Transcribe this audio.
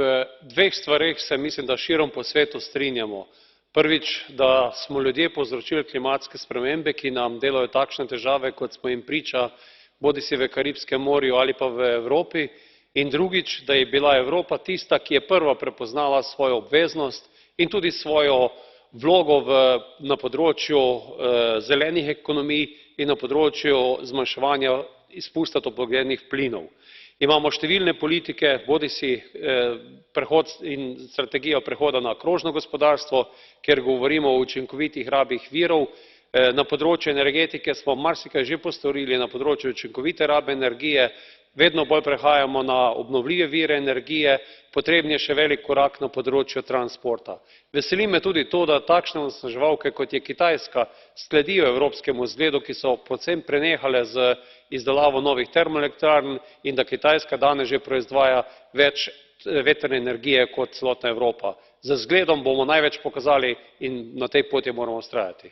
V dveh stvareh se mislim, da širom po svetu strinjamo. Prvič, da smo ljudje povzročili klimatske spremembe, ki nam delajo takšne težave, kot smo jim priča bodisi v Karibskem morju ali pa v Evropi, in drugič, da je bila Evropa tista, ki je prva prepoznala svojo obveznost in tudi svojo vlogo na področju zelenih ekonomij in na področju zmanjševanja izpusta toplogrednih plinov. Imamo številne politike, bodisi prehod in strategijo prehoda na krožno gospodarstvo, kjer govorimo o učinkovitih rabih virov. Na področju energetike smo marsikaj že postorili, na področju učinkovite rabe energije, vedno bolj prehajamo na obnovljive vire energije, potreben je še velik korak na področju transporta. Veseli me tudi to, da takšne onesnaževalke, kot je Kitajska, sledijo evropskemu zgledu, ki so povsem prenehale z izdelavo novih termoelektrarn in da Kitajska danes že proizvaja več vetrne energije kot celotna Evropa. Z zgledom bomo največ pokazali in na tej poti moramo vztrajati.